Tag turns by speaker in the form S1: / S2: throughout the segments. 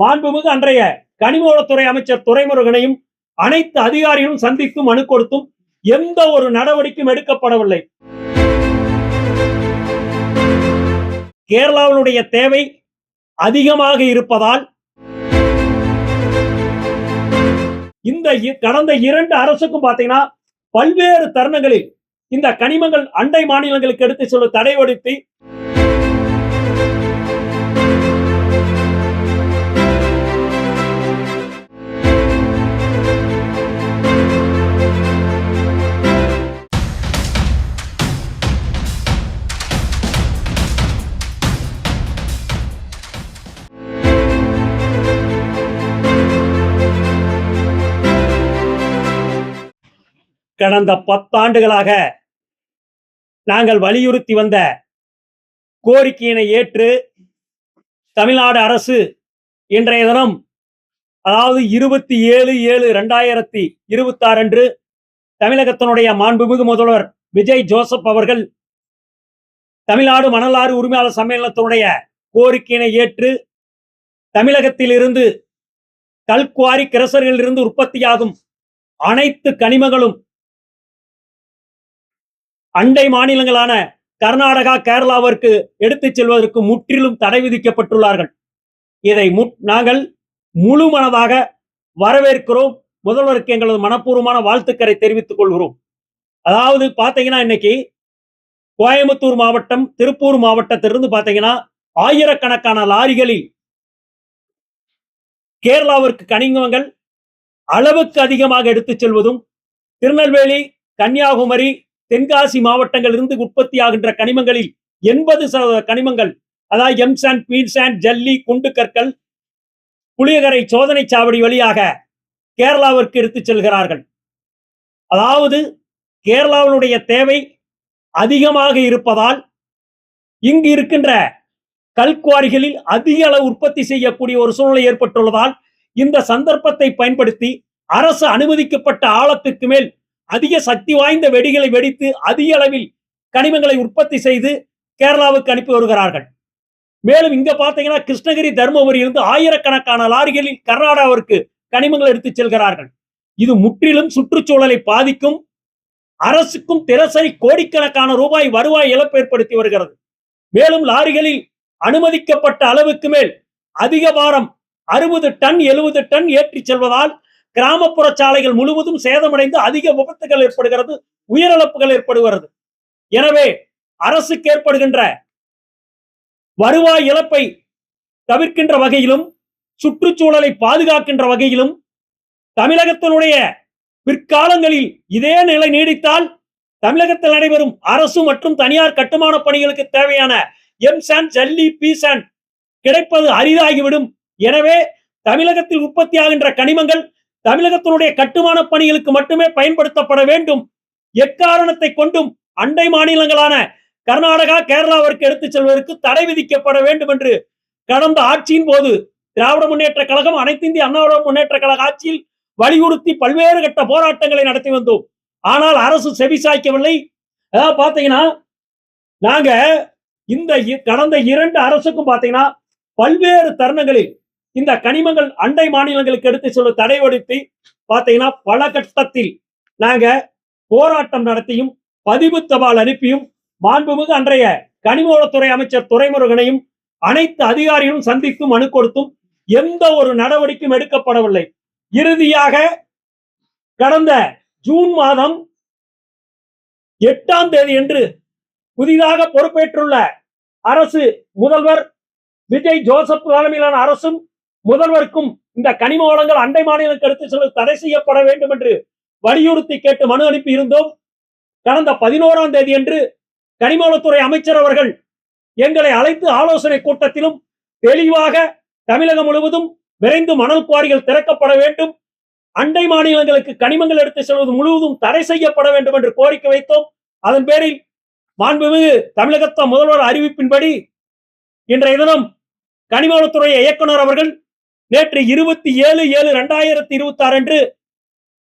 S1: மாண்புமிகு அன்றைய கனிமவளத்துறை அமைச்சர் துரைமுருகனையும் அனைத்து அதிகாரிகளும் சந்தித்து மனு கொடுத்தும் எந்த ஒரு நடவடிக்கையும் எடுக்கப்படவில்லை. கேரளாவுடைய தேவை அதிகமாக இருப்பதால் இந்த கடந்த 2 அரசுக்கும் பாத்தீங்கன்னா பல்வேறு தருணங்களில் இந்த கனிமங்கள் அண்டை மாநிலங்களுக்கு எடுத்து செல்ல தடை விதித்து கடந்த 10 ஆண்டுகளாக நாங்கள் வலியுறுத்தி வந்த கோரிக்கையினை ஏற்று தமிழ்நாடு அரசு இன்றைய தினம், அதாவது 27/7/2026 அன்று தமிழகத்தினுடைய மாண்புமிகு முதல்வர் விஜய் ஜோசப் அவர்கள் தமிழ்நாடு மணலாறு உரிமையாளர் சம்மேளனத்தினுடைய கோரிக்கையினை ஏற்று தமிழகத்தில் இருந்து கல்குவாரி கிரசர்களில் இருந்து உற்பத்தியாகும் அனைத்து கனிமங்களும் அண்டை மாநிலங்களான கர்நாடகா, கேரளாவிற்கு எடுத்துச் செல்வதற்கு முற்றிலும் தடை விதிக்கப்பட்டுள்ளார்கள். இதை நாங்கள் முழு மனதாக வரவேற்கிறோம். முதல்வருக்கு எங்களது மனப்பூர்வமான வாழ்த்துக்களை தெரிவித்துக் கொள்கிறோம். அதாவது பாத்தீங்கன்னா இன்னைக்கு கோயம்புத்தூர் மாவட்டம், திருப்பூர் மாவட்டத்திலிருந்து பாத்தீங்கன்னா ஆயிரக்கணக்கான லாரிகளில் கேரளாவிற்கு கனிமங்கள் அளவுக்கு அதிகமாக எடுத்துச் செல்வதும், திருநெல்வேலி, கன்னியாகுமரி, தென்காசி மாவட்டங்கள் இருந்து உற்பத்தியாகின்ற கனிமங்களில் 80% கனிமங்கள், அதாவது எம்சாண்ட், பீட்சாண்ட், ஜல்லி, குண்டு கற்கள் புளியகரை சோதனை சாவடி வழியாக கேரளாவிற்கு எடுத்துச் செல்கிறார்கள். அதாவது கேரளாவினுடைய தேவை அதிகமாக இருப்பதால் இங்கு இருக்கின்ற கல்குவாரிகளில் அதிக அளவு உற்பத்தி செய்யக்கூடிய ஒரு சூழ்நிலை ஏற்பட்டுள்ளதால் இந்த சந்தர்ப்பத்தை பயன்படுத்தி அரசு அனுமதிக்கப்பட்ட ஆழத்திற்கு மேல் அதிக சக்தி வாய்ந்த வெடிகளை வெடித்து அதிக அளவில் கனிமங்களை உற்பத்தி செய்து கேரளாவுக்கு அனுப்பி வருகிறார்கள். மேலும் இங்க பாத்தீங்கன்னா கிருஷ்ணகிரி, தருமபுரி இருந்து ஆயிரக்கணக்கான லாரிகளில் கர்நாடகாவிற்கு கனிமங்கள் எடுத்துச் செல்கிறார்கள். இது முற்றிலும் சுற்றுச்சூழலை பாதிக்கும், அரசுக்கும் தினசரி கோடிக்கணக்கான ரூபாய் வருவாய் இழப்பு ஏற்படுத்தி வருகிறது. மேலும் லாரிகளில் அனுமதிக்கப்பட்ட அளவுக்கு மேல் அதிக பாரம் 60 டன் 70 டன் ஏற்றி செல்வதால் கிராமப்புற சாலைகள் முழுவதும் சேதமடைந்து அதிக விபத்துகள் ஏற்படுகிறது, உயிரிழப்புகள் ஏற்படுகிறது. எனவே அரசுக்கு ஏற்படுகின்ற வருவாய் இழப்பை தவிர்க்கின்ற வகையிலும் சுற்றுச்சூழலை பாதுகாக்கின்ற வகையிலும் தமிழகத்தினுடைய பிற்காலங்களில் இதே நிலை நீடித்தால் தமிழகத்தில் நடைபெறும் அரசு மற்றும் தனியார் கட்டுமான பணிகளுக்கு தேவையான எம்சாண்ட், ஜல்லி, பீசாண்ட் கிடைப்பது அரிதாகிவிடும். எனவே தமிழகத்தில் உற்பத்தியாகின்ற கனிமங்கள் தமிழகத்தினுடைய கட்டுமான பணிகளுக்கு மட்டுமே பயன்படுத்தப்பட வேண்டும். எக்காரணத்தை கொண்டும் அண்டை மாநிலங்களான கர்நாடகா, கேரளாவிற்கு எடுத்துச் செல்வதற்கு தடை விதிக்கப்பட வேண்டும் என்று கடந்த ஆட்சியின் போது திராவிட முன்னேற்ற கழகம், அனைத்து இந்திய அண்ணா முன்னேற்ற கழக ஆட்சியில் வலியுறுத்தி பல்வேறு கட்ட போராட்டங்களை நடத்தி வந்தோம். ஆனால் அரசு செவிசாய்க்கவில்லை. அதாவது பாத்தீங்கன்னா நாங்க இந்த கடந்த 2 அரசுக்கும் பாத்தீங்கன்னா பல்வேறு தருணங்களில் இந்த கனிமங்கள் அண்டை மாநிலங்களுக்கு எடுத்து செல்ல தடை விதித்து பாத்தீங்கன்னா பல கட்டத்தில் நாங்க போராட்டம் நடத்தியும் பதிவு தபால் அனுப்பியும் மாண்புமிகு அன்றைய கனிமவளத்துறை அமைச்சர் துரைமுருகனையும் அனைத்து அதிகாரிகளும் சந்தித்து மனு கொடுத்தும் எந்த ஒரு நடவடிக்கையும் எடுக்கப்படவில்லை. இறுதியாக கடந்த ஜூன் மாதம் 8ஆம் தேதி என்று புதிதாக பொறுப்பேற்றுள்ள அரசு, முதல்வர் விஜய் ஜோசப் தலைமையிலான அரசும் முதல்வருக்கும் இந்த கனிம வளங்கள் அண்டை மாநிலங்களுக்கு எடுத்து செல்ல தடை செய்யப்பட வேண்டும் என்று வலியுறுத்தி கேட்டு மனு அனுப்பி இருந்தோம். கடந்த 11ஆம் தேதி என்று கனிமவளத்துறை அமைச்சர் அவர்கள் எங்களை அழைத்து ஆலோசனை கூட்டத்திலும் தெளிவாக தமிழகம் முழுவதும் விரைந்து மணல் குவாரிகள் திறக்கப்பட வேண்டும், அண்டை மாநிலங்களுக்கு கனிமங்கள் எடுத்து செல்வது முழுவதும் தடை செய்யப்பட வேண்டும் என்று கோரிக்கை வைத்தோம். அதன் பேரில் மாண்புமிகு தமிழகத்த முதல்வர் அறிவிப்பின்படி இன்றைய தினம் கனிமவளத்துறை இயக்குனர் அவர்கள் நேற்று 27/7/2026 அன்று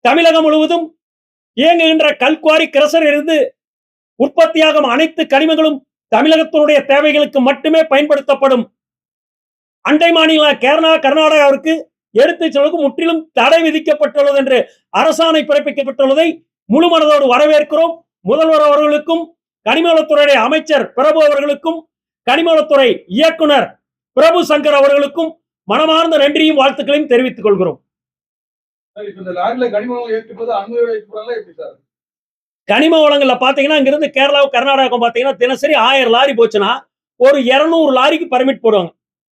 S1: தமிழகம் முழுவதும் இயங்குகின்ற கல்குவாரி கிரசர் இருந்து உற்பத்தியாகும் அனைத்து கனிமங்களும் தமிழகத்தினுடைய தேவைகளுக்கு மட்டுமே பயன்படுத்தப்படும். அண்டை மாநில கேரளா கர்நாடகாவிற்கு எடுத்துச் செல்வதற்கு முற்றிலும் தடை விதிக்கப்பட்டுள்ளது என்று அரசாணை பிறப்பிக்கப்பட்டுள்ளதை முழு மனதோடு வரவேற்கிறோம். முதல்வர் அவர்களுக்கும், கனிமவளத்துறை அமைச்சர் பிரபு அவர்களுக்கும், கனிமவளத்துறை இயக்குனர் பிரபு சங்கர் அவர்களுக்கும் மனமார்ந்த நன்றியும் வாழ்த்துக்களையும் தெரிவித்துக் கொள்கிறோம். கனிம வளங்கள்ல பாத்தீங்கன்னா இங்கிருந்து கேரளா கர்நாடகா பாத்தீங்கன்னா தினசரி 1000 லாரி போச்சுன்னா ஒரு 200 லாரிக்கு பர்மிட் போடுவாங்க.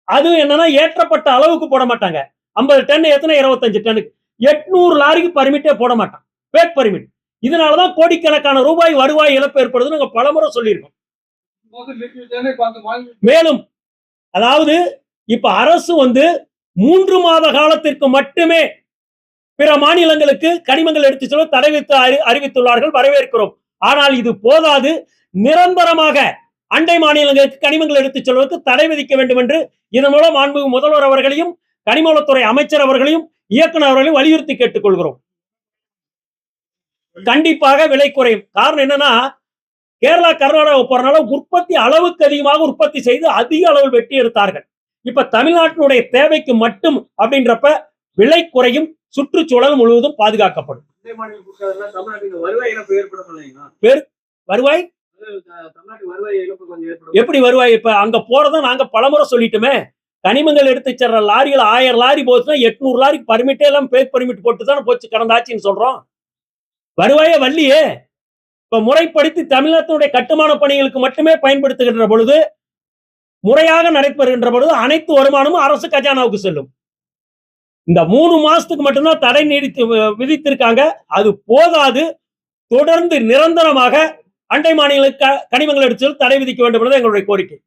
S1: அதுவும் என்னன்னா ஏற்றப்பட்ட அளவுக்கு போட மாட்டாங்க. 50 டன் எத்தனை 25 டன்னுக்கு 800 லாரிக்கு பர்மிட்டே போட மாட்டான். Fake permit. இதனாலதான் கோடிக்கணக்கான ரூபாய் வருவாய் இழப்பு ஏற்படுதுன்னு நாங்க பலமுறை சொல்லியிருக்கோம். மேலும் அதாவது இப்ப அரசு 3 மாத காலத்திற்கு மட்டுமே பிற மாநிலங்களுக்கு கனிமங்கள் எடுத்து செல்ல தடை விதித்து அறிவித்துள்ளார்கள், வரவேற்கிறோம். ஆனால் இது போதாது, நிரந்தரமாக அண்டை மாநிலங்களுக்கு கனிமங்கள் எடுத்துச் செல்வதற்கு தடை விதிக்க வேண்டும் என்று இதன் மூலம் மாண்புமிகு முதல்வர் அவர்களையும், கனிமவளத்துறை அமைச்சர் அவர்களையும், இயக்குனர் அவர்களையும் வலியுறுத்தி கேட்டுக் கொள்கிறோம். கண்டிப்பாக விலை குறையும். காரணம் என்னன்னா, கேரளா கர்நாடகா போறனால உற்பத்தி அளவுக்கு அதிகமாக உற்பத்தி செய்து அதிக அளவில் வெட்டி எடுத்தார்கள். இப்ப தமிழ்நாட்டினுடைய தேவைக்கு மட்டும் அப்படின்றப்ப விலை குறையும், சுற்றுச்சூழல் முழுவதும் பாதுகாக்கப்படும். வருவாய் எப்படி வருவாய்? இப்ப அங்க போறத நாங்க பலமுறை சொல்லிட்டுமே. கனிமங்கள் எடுத்து செல்ற லாரிகள் 1000 லாரி போச்சுன்னா 800 லாரிக்கு பர்மிட்டே எல்லாம் பேக் பர்மிட் போட்டு தானே போச்சு கடந்த ஆட்சின்னு சொல்றோம். வருவாயே வள்ளியே. இப்ப முறைப்படுத்தி தமிழகத்தினுடைய கட்டுமான பணிகளுக்கு மட்டுமே பயன்படுத்துகின்ற பொழுது, முறையாக நடைபெறுகின்ற பொழுது அனைத்து வருமானமும் அரசு கஜானாவுக்கு செல்லும். இந்த 3 மாசத்துக்கு மட்டும்தான் தடை நீடித்து விதித்திருக்காங்க. அது போதாது, தொடர்ந்து நிரந்தரமாக அண்டை மாநிலங்களுக்கு கனிமங்கள் எடுத்து தடை விதிக்க வேண்டும் என்பது எங்களுடைய கோரிக்கை.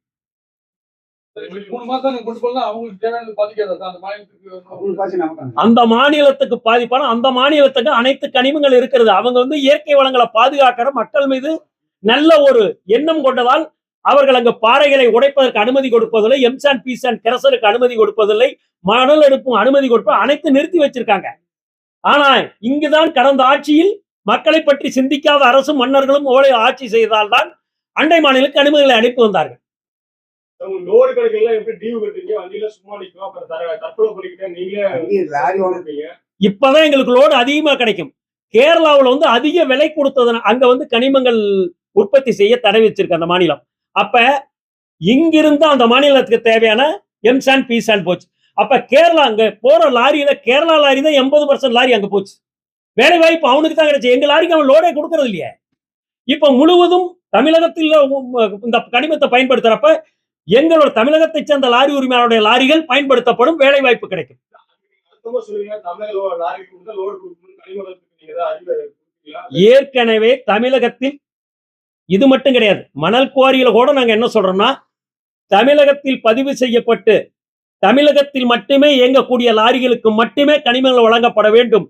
S1: அந்த மாநிலத்துக்கு பாதிப்பான அந்த மாநிலத்துக்கு அனைத்து கனிமங்கள் இருக்கிறது. அவங்க இயற்கை வளங்களை பாதுகாக்கிற மக்கள் மீது நல்ல ஒரு எண்ணம் கொண்டதால் அவர்கள் அங்கு பாறைகளை உடைப்பதற்கு அனுமதி கொடுப்பதில்லை, எம்சாண்ட் பீசாண்ட் கெரசலுக்கு அனுமதி கொடுப்பதில்லை, மணல் எடுப்பும் அனுமதி கொடுப்ப அனைத்து நிறுத்தி வச்சிருக்காங்க. ஆனா இங்குதான் கடந்த ஆட்சியில் மக்களை பற்றி சிந்திக்காத அரசும் மன்னர்களும் ஆட்சி செய்தால்தான் அண்டை மாநிலங்களுக்கு அனுமதிகளை அனுப்பி வந்தார்கள். இப்பதான் எங்களுக்கு லோடு அதிகமா கிடைக்கும். கேரளாவில் அதிக விலை கொடுத்தது, அங்க கனிமங்கள் உற்பத்தி செய்ய தடை வச்சிருக்கு அந்த மாநிலம். அப்ப இங்கிருந்து அந்த மாநிலத்துக்கு தேவையான எம்சாண்ட் பீசாண்ட் போச்சு. அப்ப கேரளா அங்க போற லாரியில கேரளா லாரி தான் 80% லாரி அங்க போச்சு. வேலை வாய்ப்பு அவனுக்கு தான் கிடைச்சு. எங்க லாரிக்கு அவன் லோடே கொடுக்கறது இல்லையே. இப்ப முழுவதும் தமிழகத்தில் இந்த கனிமத்தை பயன்படுத்துறப்ப எங்களோட தமிழகத்தை சேர்ந்த லாரி உரிமையாளருடைய லாரிகள் பயன்படுத்தப்படும், வேலை வாய்ப்பு கிடைக்கும். ஏற்கனவே தமிழகத்தில் இது மட்டும் கிடையாது, மணல் குவாரியில கூட நாங்க என்ன சொல்றோம்னா, தமிழகத்தில் பதிவு செய்யப்பட்டு தமிழகத்தில் மட்டுமே இயங்கக்கூடிய லாரிகளுக்கு மட்டுமே கனிமங்கள் வழங்கப்பட வேண்டும்.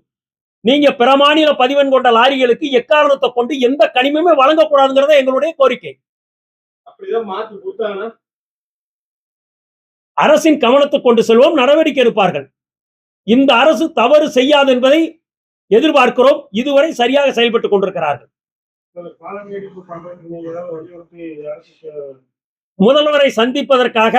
S1: நீங்க பிற மாநில பதிவெண் கொண்ட லாரிகளுக்கு எக்காரணத்தை கொண்டு எந்த கனிமமே வழங்கக்கூடாதுங்கிறத எங்களுடைய கோரிக்கை. அரசின் கவனத்துக்கு கொண்டு செல்வோம், நடவடிக்கை எடுப்பார்கள். இந்த அரசு தவறு செய்யாது என்பதை எதிர்பார்க்கிறோம். இதுவரை சரியாக செயல்பட்டுக் கொண்டிருக்கிறார்கள். முதல்வரை சந்திப்பதற்காக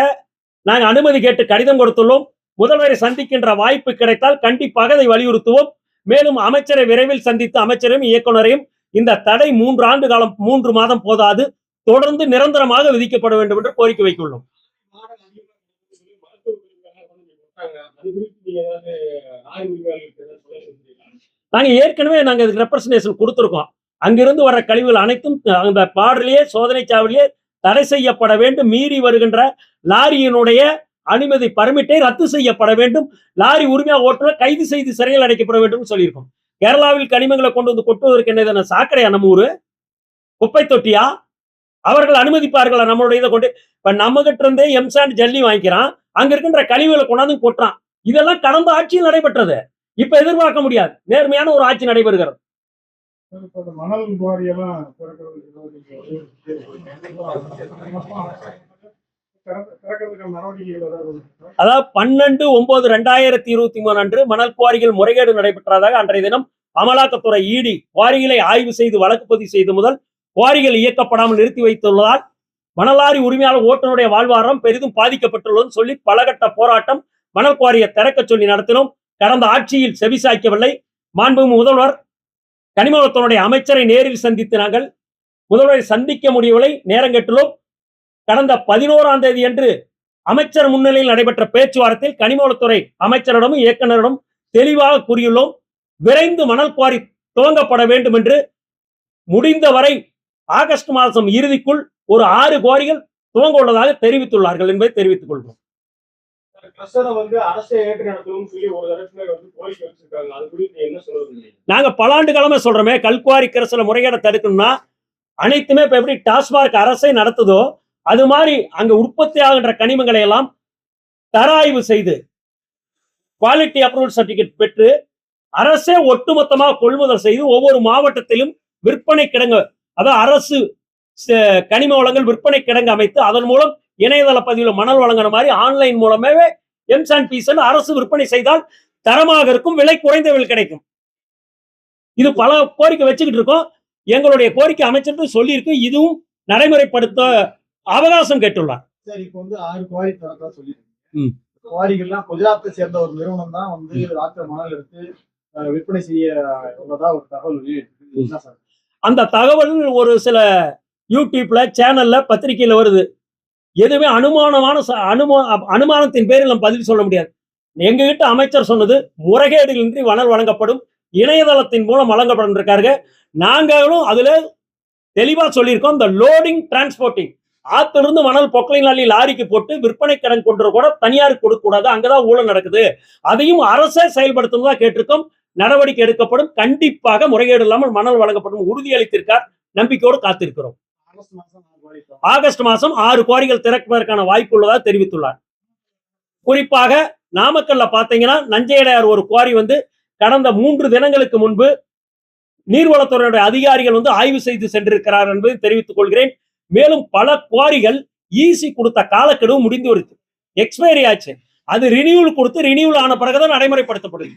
S1: நாங்கள் அனுமதி கேட்டு கடிதம் கொடுத்துள்ளோம். முதல்வரை சந்திக்கின்ற வாய்ப்பு கிடைத்தால் கண்டிப்பாக அதை வலியுறுத்துவோம். மேலும் அமைச்சரை விரைவில் சந்தித்து அமைச்சரையும் இயக்குனரையும் இந்த தடை 3 ஆண்டு காலம் 3 மாதம் போதாது, தொடர்ந்து நிரந்தரமாக விதிக்கப்பட வேண்டும் என்று கோரிக்கை வைத்துள்ளோம். நாங்க ஏற்கனவே ரெப்ரசன்டேஷன் கொடுத்திருக்கோம். அங்கிருந்து வர கழிவுகள் அனைத்தும் அந்த பார்டர்லயே சோதனை சாவடியே தடை செய்யப்பட வேண்டும். மீறி வருகின்ற லாரியினுடைய அனுமதி பர்மிட்டை ரத்து செய்யப்பட வேண்டும். லாரி உரிமையா ஓட்டுநர் கைது செய்து சிறையில் அடைக்கப்பட வேண்டும் சொல்லியிருக்கோம். கேரளாவில் கனிமங்களை கொண்டு கொட்டுவதற்கு என்ன சாக்கடையா? நம்ம ஊரு குப்பை தொட்டியா? அவர்கள் அனுமதிப்பார்கள் நம்மளுடைய இதை கொண்டு. இப்ப நம்ம கிட்ட இருந்தே எம்சாண்ட் ஜல்லி வாங்கிக்கிறான், அங்க இருக்கின்ற கழிவுகளை கொண்டாந்து கொட்டுறான். இதெல்லாம் கடந்த ஆட்சியில் நடைபெற்றது. இப்ப எதிர்பார்க்க முடியாது. நேர்மையான ஒரு ஆட்சி நடைபெறுகிறது. மணல் அதாவது 12/9/2023 அன்று மணல் குவாரிகள் முறைகேடு நடைபெற்றதாக அன்றைய தினம் அமலாக்கத்துறை இடி குவாரிகளை ஆய்வு செய்து வழக்கு பதிவு செய்து முதல் குவாரிகள் இயக்கப்படாமல் நிறுத்தி வைத்துள்ளதால் மணலாரி உரிமையாளர் ஓட்டுநருடைய வாழ்வாதாரம் பெரிதும் பாதிக்கப்பட்டுள்ளதுன்னு சொல்லி பலகட்ட போராட்டம் மணல் குவாரியை திறக்க சொல்லி நடத்தினோம். கடந்த ஆட்சியில் செவிசாய்க்கவில்லை. மாண்புமிகு முதல்வர் கனிமவளத்துறை அமைச்சரை நேரில் சந்தித்து நாங்கள் முதல்வரை சந்திக்க முடியவில்லை, நேரங்கெட்டுள்ளோம். கடந்த 11ஆம் தேதி அன்று அமைச்சர் முன்னிலையில் நடைபெற்ற பேச்சுவார்த்தையில் கனிமவளத்துறை அமைச்சரிடமும் இயக்குநரிடம் தெளிவாக கூறியுள்ளோம். விரைந்து மணல் குவாரி துவங்கப்பட வேண்டும் என்று முடிந்தவரை ஆகஸ்ட் மாதம் இறுதிக்குள் ஒரு 6 குவாரிகள் துவங்க உள்ளதாக தெரிவித்துள்ளார்கள் என்பதை தெரிவித்துக் கொள்கிறோம். நாங்க பல ஆண்டு காலமா சொல்றோமே, கல்குவாரி கிரசல முறைகேட தடுக்கணும்னா அனைத்துமே இப்ப எப்படி டாஸ்மாக் அரசை நடத்துதோ அது மாதிரி அங்க உற்பத்தி ஆகின்ற கனிமங்களை எல்லாம் தர ஆய்வு செய்து குவாலிட்டி அப்ரூவல் சர்டிபிகேட் பெற்று அரசே ஒட்டுமொத்தமாக கொள்முதல் செய்து ஒவ்வொரு மாவட்டத்திலும் விற்பனை கிடங்கு, அதாவது அரசு கனிம வளங்கள் விற்பனை கிடங்கு அமைத்து அதன் மூலம் இணையதள பதிவில் மணல் வழங்குற மாதிரி ஆன்லைன் மூலமாவே எம்ஸ் அண்ட் பீஸ் அரசு விற்பனை செய்தால் தரமாக இருக்கும், விலை குறைந்த விலை கிடைக்கும். இது பல கோரிக்கை வச்சுக்கிட்டு இருக்கோம். எங்களுடைய கோரிக்கை அமைச்சருக்கு சொல்லி இருக்கு, இதுவும் நடைமுறைப்படுத்த அவகாசம் கேட்டுள்ளார்.
S2: சரி, இப்போ 6 குவாரி திறக்க சொல்லிருக்கீங்க. குவாரிகள்லாம் குஜராத்தை சேர்ந்த ஒரு நிறுவனம் தான் ராத்திர மணல் எடுத்து விற்பனை செய்ய உள்ளதா ஒரு தகவல் வெளியிட்டு.
S1: அந்த தகவல் ஒரு சில யூடியூப்ல சேனல்ல பத்திரிகையில வருது. எதுவுமே அனுமானத்தின் பேரில் நம்ம பதில் சொல்ல முடியாது. எங்ககிட்ட அமைச்சர் சொன்னது முறைகேடுகளின்றி மணல் வழங்கப்படும், இணையதளத்தின் மூலம் வழங்கப்படும் இருக்காரு. நாங்களும் அதுல தெளிவா சொல்லியிருக்கோம். இந்த லோடிங் டிரான்ஸ்போர்ட்டிங் ஆத்திலிருந்து மணல் பொக்லைன் லாரிக்கு போட்டு விற்பனை கடன் கொண்டு கூட தனியாருக்கு கொடுக்க கூடாது, அங்கதான் ஊழல் நடக்குது. அதையும் அரசே செயல்படுத்துவதா கேட்டிருக்கோம். நடவடிக்கை எடுக்கப்படும். கண்டிப்பாக முறைகேடு இல்லாமல் மணல் வழங்கப்படும் உறுதியளித்திருக்கார். நம்பிக்கையோடு காத்திருக்கிறோம். ஆகஸ்ட் மாதம் 6 குவாரிகள் திறப்பதற்கான வாய்ப்பு உள்ளதாக தெரிவித்துள்ளார். குறிப்பாக நாமக்கல்ல பாத்தீங்கன்னா நஞ்சையடையார் ஒரு குவாரி கடந்த 3 தினங்களுக்கு முன்பு நீர்வளத்துறையுடைய அதிகாரிகள் ஆய்வு செய்து சென்றிருக்கிறார் என்பதை தெரிவித்துக் கொள்கிறேன். மேலும் பல குவாரிகள் ஈசி கொடுத்த காலக்கெடு முடிந்து வருது, எக்ஸ்பைரி ஆச்சு. அது ரினியூவல் கொடுத்து ரினியூவல் ஆன பிறகுதான் நடைமுறைப்படுத்தப்படுது.